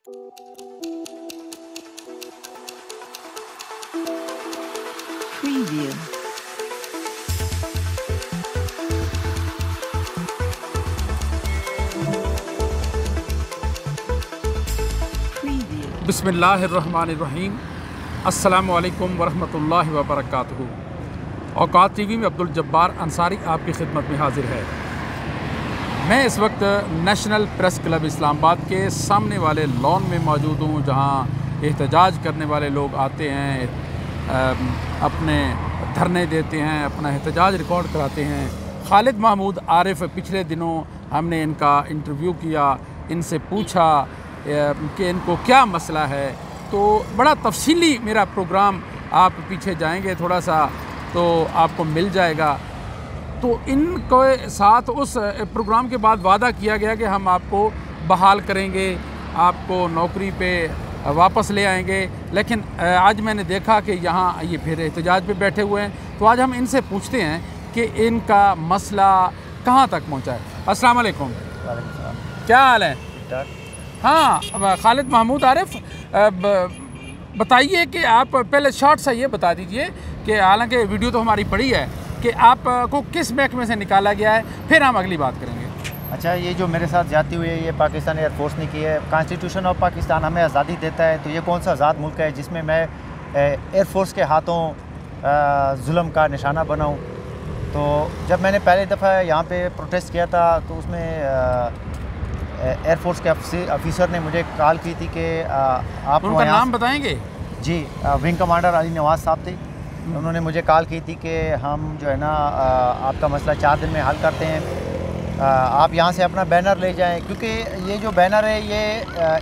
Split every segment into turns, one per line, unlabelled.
Preview.
बिस्मिल्लाहिर्रहमानिर्रहीम। अस्सलामु अलैकुम वरहमतुल्लाहि वबरकातुहू। औकात टीवी में अब्दुल जब्बार अंसारी आपकी खिदमत में हाजिर है। मैं इस वक्त नेशनल प्रेस क्लब इस्लामाबाद के सामने वाले लॉन में मौजूद हूँ, जहाँ एहतजाज करने वाले लोग आते हैं, अपने धरने देते हैं, अपना एहतजाज रिकॉर्ड कराते हैं। खालिद महमूद आरिफ, पिछले दिनों हमने इनका इंटरव्यू किया, इनसे पूछा कि इनको क्या मसला है, तो बड़ा तफसीली मेरा प्रोग्राम आप पीछे जाएंगे थोड़ा सा तो आपको मिल जाएगा। तो इनके साथ उस प्रोग्राम के बाद वादा किया गया कि हम आपको बहाल करेंगे, आपको नौकरी पे वापस ले आएंगे, लेकिन आज मैंने देखा कि यहाँ ये फिर एहतजाज पे बैठे हुए हैं। तो आज हम इनसे पूछते हैं कि इनका मसला कहाँ तक पहुँचा है। अस्सलाम वालेकुम। क्या हाल है? हाँ, खालिद महमूद आरिफ, बताइए कि आप पहले शॉर्ट सा ये बता दीजिए कि हालांकि वीडियो तो हमारी पड़ी है कि आपको किस महकमे से निकाला गया है, फिर हम अगली बात करेंगे।
अच्छा, ये जो मेरे साथ जाती हुई है ये पाकिस्तान एयरफोर्स ने की है। कॉन्स्टिट्यूशन ऑफ पाकिस्तान हमें आज़ादी देता है, तो ये कौन सा आज़ाद मुल्क है जिसमें मैं एयरफोर्स के हाथों जुल्म का निशाना बनाऊँ। तो जब मैंने पहली दफ़ा यहाँ पे प्रोटेस्ट किया था तो उसमें एयरफोर्स के ऑफिसर ने मुझे कॉल की थी कि आप
उनका नाम बताएंगे?
जी, विंग कमांडर अली नवाज साहब थे। उन्होंने मुझे कॉल की थी कि हम जो है ना आपका मसला 4 दिन में हल करते हैं, आप यहाँ से अपना बैनर ले जाएं, क्योंकि ये जो बैनर है ये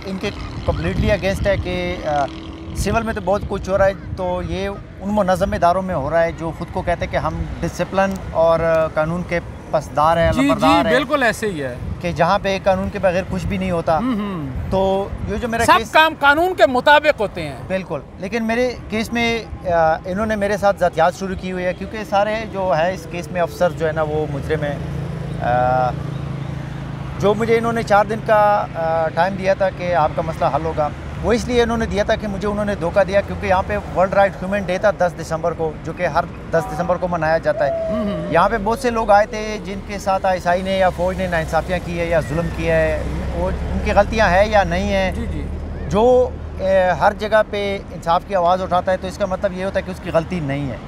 इनके कम्प्लीटली अगेंस्ट है कि सिविल में तो बहुत कुछ हो रहा है, तो ये उन मुनज़्ज़म इदारों में हो रहा है जो ख़ुद को कहते हैं कि हम डिसिप्लिन और कानून के पसदार हैं, लबरदार हैं।
बिल्कुल ऐसे ही है
कि जहाँ पे कानून के बगैर कुछ भी नहीं होता। तो ये जो मेरा
सब काम कानून के मुताबिक होते हैं।
बिल्कुल, लेकिन मेरे केस में इन्होंने मेरे साथ ज़ातियात शुरू की हुई है, क्योंकि सारे जो है इस केस में अफसर जो है ना वो मुजरिम है। जो मुझे इन्होंने 4 दिन का टाइम दिया था कि आपका मसला हल होगा, वो इसलिए इन्होंने दिया था कि मुझे उन्होंने धोखा दिया, क्योंकि यहाँ पे वर्ल्ड राइट ह्यूमन डे था 10 दिसंबर को, जो कि हर 10 दिसंबर को मनाया जाता है। यहाँ पे बहुत से लोग आए थे जिनके साथ आईएसआई ने या फ़ौज ने नाइंसाफ़ियाँ की है या जुल्म किया है, वो उनकी गलतियाँ हैं या नहीं हैं। जो हर जगह पे इंसाफ की आवाज़ उठाता है तो इसका मतलब ये होता है कि उसकी गलती नहीं है।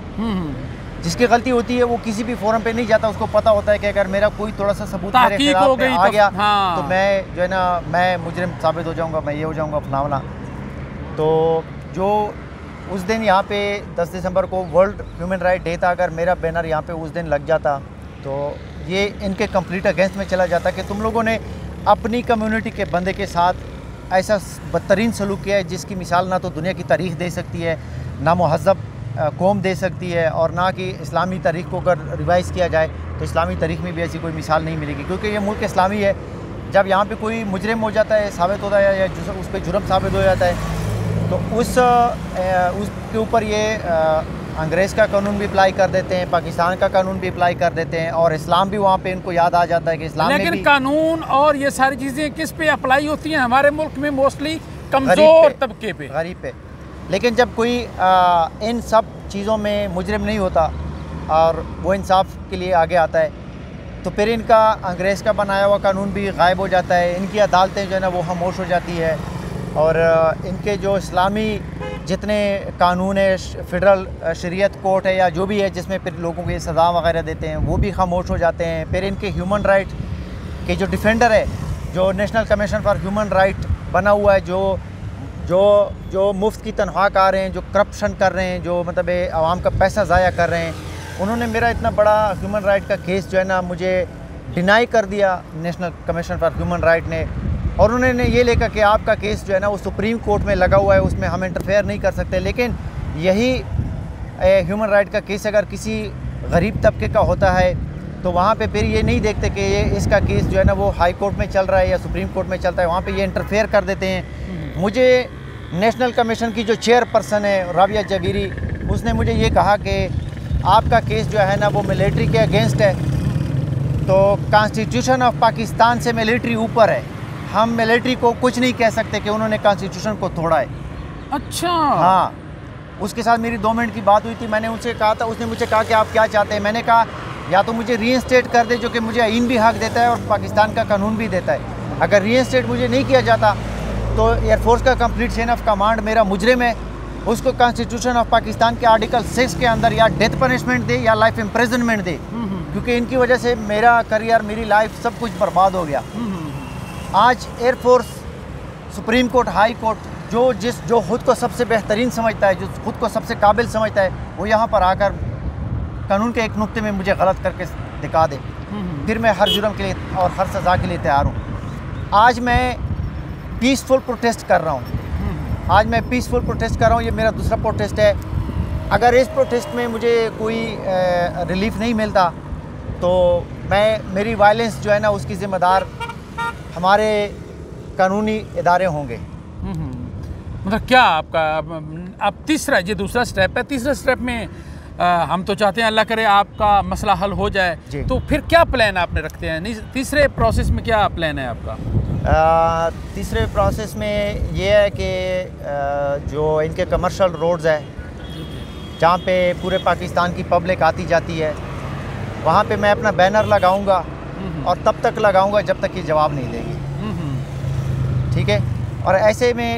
जिसकी गलती होती है वो किसी भी फोरम पे नहीं जाता, उसको पता होता है कि अगर मेरा कोई थोड़ा सा सबूत मेरे खिलाफ आ गया तो मैं जो है ना मैं मुजरिम साबित हो जाऊंगा, मैं ये हो जाऊंगा फलावना। तो जो उस दिन यहाँ पे 10 दिसंबर को वर्ल्ड ह्यूमन राइट डे था, अगर मेरा बैनर यहाँ पे उस दिन लग जाता तो ये इनके कंप्लीट अगेंस्ट में चला जाता कि तुम लोगों ने अपनी कम्युनिटी के बंदे के साथ ऐसा बदतरीन सलूक किया है जिसकी मिसाल ना तो दुनिया की तारीख़ दे सकती है, ना मुहज़्ज़ब कौम दे सकती है, और ना कि इस्लामी तारीख़ को अगर रिवाइज़ किया जाए तो इस्लामी तारीख़ में भी ऐसी कोई मिसाल नहीं मिलेगी, क्योंकि ये मुल्क इस्लामी है। जब यहाँ पे कोई मुजरिम हो जाता है, साबित होता है या उस पर जुर्म साबित हो जाता है, तो उसके ऊपर ये अंग्रेज़ का कानून भी अप्लाई कर देते हैं, पाकिस्तान का कानून भी अप्लाई कर देते हैं, और इस्लाम भी वहाँ पे इनको याद आ जाता है कि इस्लाम
लेकिन
में भी
कानून और ये सारी चीज़ें किस पे अप्लाई होती हैं? हमारे मुल्क में मोस्टली कमज़ोर तबके पे,
गरीब पे। लेकिन जब कोई इन सब चीज़ों में मुजरिम नहीं होता और वो इंसाफ के लिए आगे आता है, तो फिर इनका अंग्रेज़ का बनाया हुआ कानून भी गायब हो जाता है, इनकी अदालतें जो है ना वो खामोश हो जाती है, और इनके जो इस्लामी जितने कानून है, फेडरल शरीयत कोर्ट है या जो भी है जिसमें फिर लोगों को ये सज़ा वगैरह देते हैं, वो भी खामोश हो जाते हैं। फिर इनके ह्यूमन राइट के जो डिफेंडर है, जो national commission for human right बना हुआ है, जो मुफ्त की तनख्वाह खा रहे हैं, जो करप्शन कर रहे हैं, जो मतलब आवाम का पैसा ज़ाया कर रहे हैं, उन्होंने मेरा इतना बड़ा ह्यूमन राइट का केस जो है ना मुझे डिनाई कर दिया national commission for human right ने। और उन्होंने ये लेकर कि आपका केस जो है ना वो सुप्रीम कोर्ट में लगा हुआ है, उसमें हम इंटरफेयर नहीं कर सकते। लेकिन यही ह्यूमन राइट का केस अगर किसी गरीब तबके का होता है तो वहाँ पे फिर ये नहीं देखते कि ये इसका केस जो है ना वो हाई कोर्ट में चल रहा है या सुप्रीम कोर्ट में चलता है, वहाँ पे ये इंटरफेयर कर देते हैं। मुझे नेशनल कमीशन की जो चेयरपर्सन है राबिया जगीरी, उसने मुझे ये कहा कि आपका केस जो है ना वो मिलिट्री के अगेंस्ट है, तो कॉन्स्टिट्यूशन ऑफ पाकिस्तान से मिलिट्री ऊपर है, हम मिलिट्री को कुछ नहीं कह सकते कि उन्होंने कॉन्स्टिट्यूशन को तोड़ा है।
अच्छा।
हाँ, उसके साथ मेरी 2 मिनट की बात हुई थी। मैंने उनसे कहा था, उसने मुझे कहा कि आप क्या चाहते हैं। मैंने कहा या तो मुझे रीइंस्टेट कर दे, जो कि मुझे आइन भी हक देता है और पाकिस्तान का कानून भी देता है। अगर रीइंस्टेट मुझे नहीं किया जाता तो एयरफोर्स का कंप्लीट चेन ऑफ कमांड मेरा मुजरिम है, उसको कॉन्स्टिट्यूशन ऑफ पाकिस्तान के आर्टिकल 6 के अंदर या डेथ पनिशमेंट दे या लाइफ इम्प्रिजनमेंट दे, क्योंकि इनकी वजह से मेरा करियर, मेरी लाइफ सब कुछ बर्बाद हो गया। आज air force, supreme court, high court, जो खुद को सबसे बेहतरीन समझता है, जो खुद को सबसे काबिल समझता है, वो यहाँ पर आकर कानून के एक नुक्ते में मुझे गलत करके दिखा दे, फिर मैं हर जुर्म के लिए और हर सज़ा के लिए तैयार हूँ। आज मैं पीसफुल प्रोटेस्ट कर रहा हूँ। आज मैं पीसफुल प्रोटेस्ट कर रहा हूँ। ये मेरा दूसरा प्रोटेस्ट है। अगर इस प्रोटेस्ट में मुझे कोई रिलीफ नहीं मिलता तो मेरी वायलेंस जो है ना, उसकी ज़िम्मेदार हमारे कानूनी इदारे होंगे।
मतलब क्या आपका अब तीसरा, ये दूसरा स्टेप है, तीसरे स्टेप में हम तो चाहते हैं अल्लाह करे आपका मसला हल हो जाए, तो फिर क्या प्लान आपने रखते हैं? तीसरे प्रोसेस में क्या प्लान है आपका?
तीसरे प्रोसेस में ये है कि जो इनके कमर्शियल रोड्स है, जहाँ पे पूरे पाकिस्तान की पब्लिक आती जाती है, वहाँ पे मैं अपना बैनर लगाऊंगा और तब तक लगाऊंगा जब तक ये जवाब नहीं देंगे। ठीक है? और ऐसे में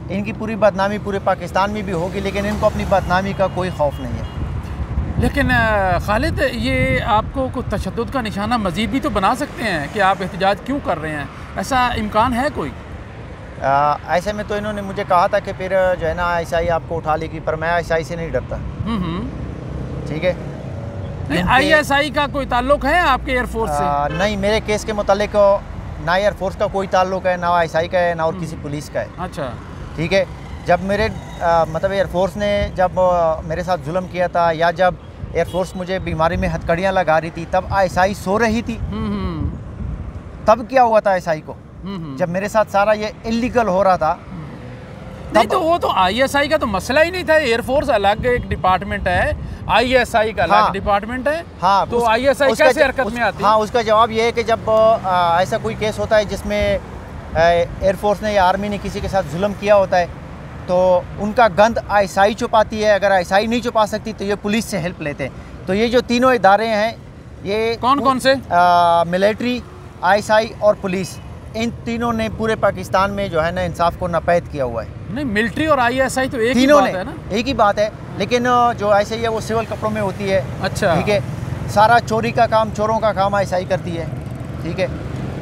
इनकी पूरी बदनामी पूरे पाकिस्तान में भी होगी, लेकिन इनको अपनी बदनामी का कोई खौफ नहीं है।
लेकिन खालिद, ये आपको कुछ तशद्दुद का निशाना मज़ीद भी तो बना सकते हैं कि आप एहतजाज क्यों कर रहे हैं, ऐसा इम्कान है कोई?
ऐसे में तो इन्होंने मुझे कहा था कि फिर जो है ना ISI आपको उठा लेगी, पर मैं ISI से नहीं डरता। ठीक है?
ISI का कोई ताल्लुक है आपके एयरफोर्स से?
नहीं, मेरे केस के मुतालिक ना एयरफोर्स का कोई ताल्लुक है, ना ISI का है, ना और किसी पुलिस का है।
अच्छा।
ठीक है? जब मेरे मतलब एयरफोर्स ने जब मेरे साथ जुल्म किया था, या जब एयरफोर्स मुझे बीमारी में हथकड़ियाँ लगा रही थी, तब ISI सो रही थी। तब क्या हुआ था ISI को? जब मेरे साथ सारा ये इलीगल हो रहा था।
नहीं तो वो तो ISI का तो मसला ही नहीं था। एयरफोर्स अलग एक डिपार्टमेंट है, ISI का अलग डिपार्टमेंट है।
हाँ,
तो ISI कैसे हरकत में आती है?
हाँ, उसका जवाब ये है कि जब ऐसा कोई केस होता है जिसमें एयरफोर्स ने या आर्मी ने किसी के साथ जुल्म किया होता है, तो उनका गंद ISI छुपाती है। अगर ISI नहीं छुपा सकती तो ये पुलिस से हेल्प लेते हैं। तो ये जो तीनों इदारे हैं, ये
कौन कौन से?
मिलिट्री, ISI और पुलिस, इन तीनों ने पूरे पाकिस्तान में जो है ना इंसाफ को नापैद किया हुआ है।
नहीं, मिलिट्री और ISI तो एक ही बात है ना?
एक ही बात है, लेकिन जो ISI है वो सिविल कपड़ों में होती है।
अच्छा।
ठीक है? सारा चोरी का काम, चोरों का काम ISI करती है। ठीक है?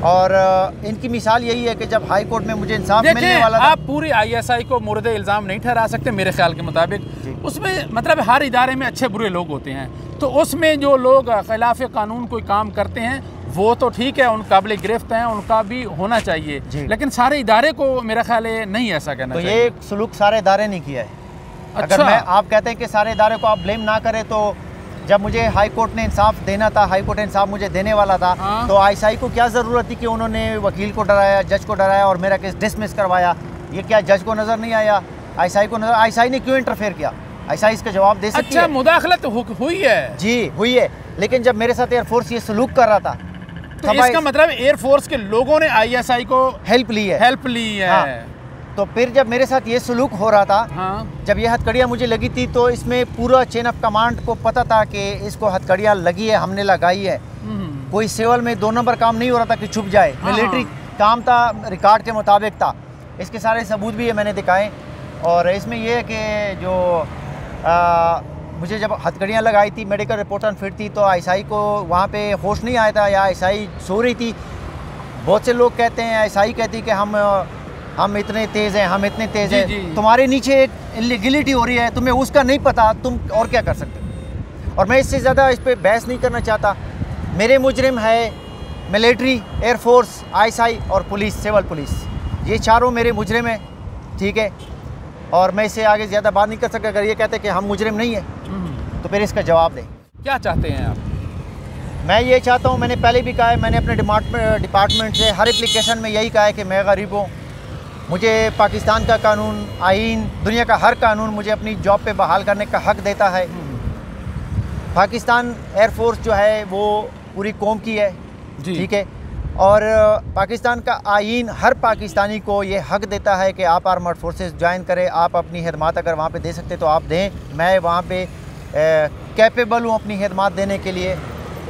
और इनकी मिसाल यही है कि जब हाई कोर्ट में मुझे इंसाफ मिलने वाला था।
आप पूरी ISI को मुर्द इल्ज़ाम नहीं ठहरा सकते मेरे ख्याल के मुताबिक। उसमें मतलब हर इदारे में अच्छे बुरे लोग होते हैं, तो उसमें जो लोग खिलाफ कानून कोई काम करते हैं वो तो ठीक है, उन काबिल गिरफ्त हैं, उनका भी होना चाहिए, लेकिन सारे इदारे को मेरा ख्याल है नहीं ऐसा कहना चाहिए।
तो ये सलूक सारे इदारे नहीं किया है।
अच्छा।
अगर आप कहते हैं कि सारे इदारे को आप ब्लेम ना करें, तो जब मुझे हाई कोर्ट ने इंसाफ देना था, हाई कोर्ट इंसाफ मुझे देने वाला था, तो ISI को क्या ज़रूरत थी कि उन्होंने वकील को डराया, जज को डराया और मेरा केस डिसमिस करवाया? ये क्या जज को नज़र नहीं आया? ISI को नज़र? ISI ने क्यों इंटरफेयर किया? ISI इसका जवाब दे सकती है।
अच्छा, मुदाखलत हुई है?
जी हुई है, लेकिन जब मेरे साथ एयरफोर्स ये सलूक कर रहा था,
तो इसका मतलब एयरफोर्स के लोगों ने ISI को
हेल्प ली है। हाँ। तो फिर जब मेरे साथ ये सलूक हो रहा था, जब ये हथकड़ियाँ मुझे लगी थी, तो इसमें पूरा चेन ऑफ कमांड को पता था कि इसको हथकड़ियाँ लगी है, हमने लगाई है। कोई सिविल में 2 नंबर काम नहीं हो रहा था कि छुप जाए। मिलिट्री काम था, रिकॉर्ड के मुताबिक था। इसके सारे सबूत भी है, मैंने दिखाए। और इसमें यह है कि जो मुझे जब हथकड़ियाँ लगाई थी, मेडिकल रिपोर्ट अनफिट थी, तो ISI को वहाँ पे होश नहीं आया था, या ISI सो रही थी। बहुत से लोग कहते हैं, ISI कहती कि हम इतने तेज़ हैं, हम इतने तेज़ हैं। तुम्हारे नीचे एक इलीगलिटी हो रही है, तुम्हें उसका नहीं पता, तुम और क्या कर सकते हो? और मैं इससे ज़्यादा इस पर बहस नहीं करना चाहता। मेरे मुजरिम है मिलिट्री, एयरफोर्स, ISI और पुलिस, सिविल पुलिस, ये चारों मेरे मुजरिम हैं। ठीक है? और मैं इससे आगे ज़्यादा बात नहीं कर सकता। अगर ये कहते हैं कि हम मुजरिम नहीं है, तो फिर इसका जवाब दें।
क्या चाहते हैं आप?
मैं ये चाहता हूँ, मैंने पहले भी कहा है, मैंने अपने डिपार्टमेंट से हर एप्लीकेशन में यही कहा है कि मैं गरीब हूँ, मुझे पाकिस्तान का कानून, आइन, दुनिया का हर कानून मुझे अपनी जॉब पे बहाल करने का हक देता है। पाकिस्तान एयरफोर्स जो है वो पूरी कौम की है। ठीक है? और पाकिस्तान का आईन हर पाकिस्तानी को ये हक देता है कि आप आर्मड फोर्सेस ज्वाइन करें, आप अपनी खदमात अगर वहाँ पे दे सकते तो आप दें। मैं वहाँ पे कैपेबल हूँ अपनी खदमात देने के लिए,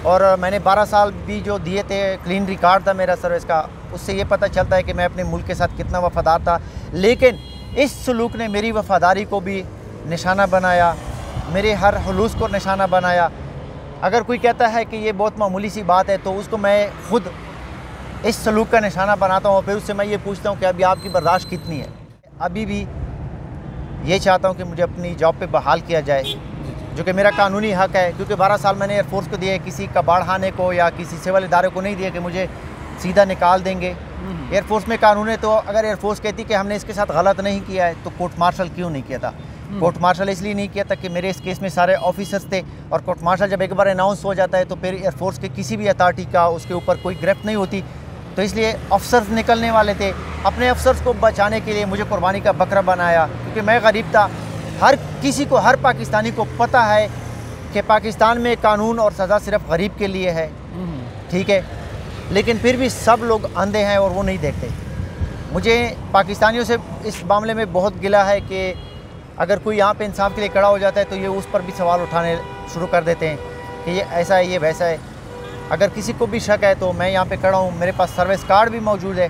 और मैंने 12 साल भी जो दिए थे, क्लीन रिकॉर्ड था मेरा सर्विस का, उससे ये पता चलता है कि मैं अपने मुल्क के साथ कितना वफ़ादार था। लेकिन इस सलूक ने मेरी वफ़ादारी को भी निशाना बनाया, मेरे हर हुलूस को निशाना बनाया। अगर कोई कहता है कि ये बहुत मामूली सी बात है तो उसको मैं ख़ुद इस सलूक का निशाना बनाता हूँ, फिर उससे मैं ये पूछता हूँ कि अभी आपकी बर्दाश्त कितनी है। अभी भी ये चाहता हूँ कि मुझे अपनी जॉब पे बहाल किया जाए, जो कि मेरा कानूनी हक़ है, क्योंकि 12 साल मैंने एयरफोर्स को दिए, किसी कबाड़खाने को या किसी सिविल इदारे को नहीं दिया कि मुझे सीधा निकाल देंगे। एयरफोर्स में कानून है, तो अगर एयरफोर्स कहती कि हमने इसके साथ गलत नहीं किया है तो कोर्ट मार्शल क्यों नहीं किया था? कोर्ट मार्शल इसलिए नहीं किया था कि मेरे इस केस में सारे ऑफिसर्स थे, और कोर्ट मार्शल जब एक बार अनाउंस हो जाता है तो फिर एयरफोर्स के किसी भी अथॉरिटी का उसके ऊपर कोई गिरफ्त नहीं होती। तो इसलिए अफसर्स निकलने वाले थे, अपने अफसर्स को बचाने के लिए मुझे कुर्बानी का बकरा बनाया, क्योंकि मैं गरीब था। हर किसी को, हर पाकिस्तानी को पता है कि पाकिस्तान में कानून और सज़ा सिर्फ गरीब के लिए है, ठीक है, लेकिन फिर भी सब लोग अंधे हैं और वो नहीं देखते। मुझे पाकिस्तानियों से इस मामले में बहुत गिला है कि अगर कोई यहाँ पे इंसाफ के लिए खड़ा हो जाता है तो ये उस पर भी सवाल उठाने शुरू कर देते हैं कि ये ऐसा है, ये वैसा है। अगर किसी को भी शक है तो मैं यहाँ पे खड़ा हूँ, मेरे पास सर्विस कार्ड भी मौजूद है,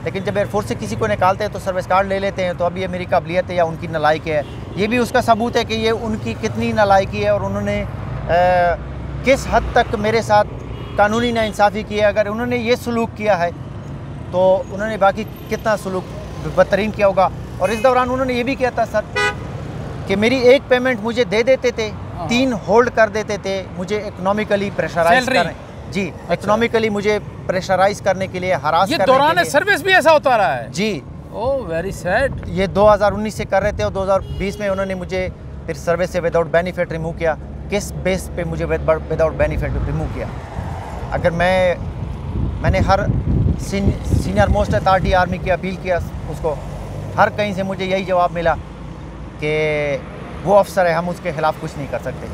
लेकिन जब एयरफोर्स से किसी को निकालते हैं तो सर्विस कार्ड ले लेते हैं। तो अब ये मेरी काबिलियत है या उनकी नालायकी है, ये भी उसका सबूत है कि ये उनकी कितनी नालायकी है और उन्होंने किस हद तक मेरे साथ कानूनी नाइंसाफ़ी की है। अगर उन्होंने ये सलूक किया है तो उन्होंने बाकी कितना सलूक बदतरीन किया होगा। और इस दौरान उन्होंने ये भी किया था सर कि मेरी एक पेमेंट मुझे दे देते थे, 3 होल्ड कर देते थे, मुझे इकोनॉमिकली प्रेशराइज करें। जी, इकोनॉमिकली मुझे प्रेशराइज करने के लिए, हरास करने के लिए।
दौरान सर्विस भी ऐसा होता रहा है?
जी।
Oh very sad.
ये 2019 से कर रहे थे और 2020 में उन्होंने मुझे फिर सर्विस से विदाउट बेनिफिट रिमूव किया। किस बेस पे मुझे विदाउट बेनिफिट रिमूव किया? अगर मैंने हर सीनियर मोस्ट अथॉरिटी आर्मी की अपील किया, उसको हर कहीं से मुझे यही जवाब मिला कि वो अफसर है, हम उसके ख़िलाफ़ कुछ नहीं कर सकते,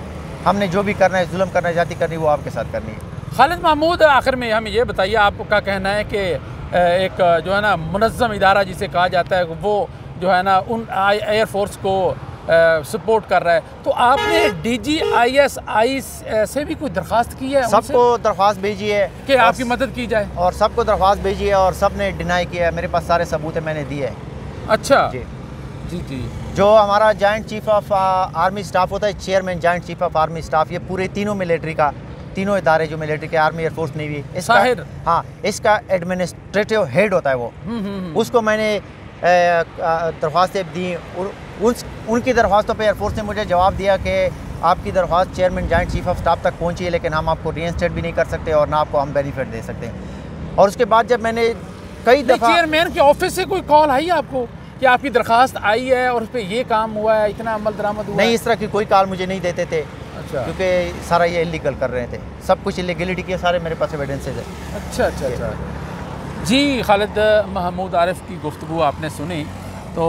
हमने जो भी करना है, जुल्म करना है, जाती करनी है, वो आपके साथ करनी है।
खालिद महमूद, आखिर में हमें ये बताइए, आपका कहना है कि एक जो है ना मुनज़्ज़म इदारा जिसे कहा जाता है वो जो है ना उन एयरफोर्स को सपोर्ट कर रहा है, तो आपने DGISI से भी कोई दरख्वास्त की है?
सबको दरख्वास्त भेजी है
कि आपकी मदद की जाए, और
सबको दरख्वास्त भेजी है और सब ने डिनाई किया है। मेरे पास सारे सबूत है, मैंने दिए है।
अच्छा
जी
जी जी।
जो हमारा joint chief of army staff होता है, chairman joint chief of army staff, ये पूरे तीनों मिलिट्री का, तीनों इदारे जो मिलिट्री के, आर्मी, एयरफोर्स, नेवी, इसका हाँ, इसका एडमिनिस्ट्रेटिव हेड होता है वो। उसको मैंने दरख्वास्तें दी, उनकी दरख्वास्तों पे एयरफोर्स ने मुझे जवाब दिया कि आपकी दरख्वास्त chairman joint chief of staff तक पहुंची है, लेकिन हम आपको रीइंस्टेट भी नहीं कर सकते और ना आपको हम बेनिफिट दे सकते। और उसके बाद जब मैंने कई दफ़ा
चेयरमैन के ऑफिस से कोई कॉल आई आपको कि आपकी दरख्वास्त आई है और उस पर ये काम हुआ है, इतना अमल दरामद हुआ?
नहीं, इस तरह की कोई कॉल मुझे नहीं देते थे।
अच्छा।
क्योंकि सारा ये इलीगल कर रहे थे, सब कुछ इलीगलिटी के सारे मेरे पास एविडेंसेज है।
अच्छा अच्छा अच्छा जी। खालिद महमूद आरिफ की गुफ्तगू आपने सुनी, तो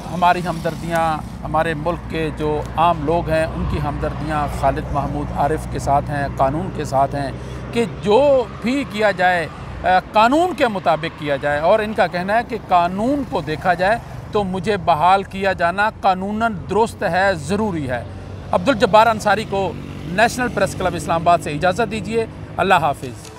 हमारी हमदर्दियाँ, हमारे मुल्क के जो आम लोग हैं उनकी हमदर्दियाँ खालिद महमूद आरिफ के साथ हैं, कानून के साथ हैं कि जो भी किया जाए कानून के मुताबिक किया जाए। और इनका कहना है कि कानून को देखा जाए तो मुझे बहाल किया जाना कानूनन दुरुस्त है, ज़रूरी है। अब्दुल जब्बार अंसारी को नेशनल प्रेस क्लब इस्लामाबाद से इजाज़त दीजिए। अल्लाह हाफिज़।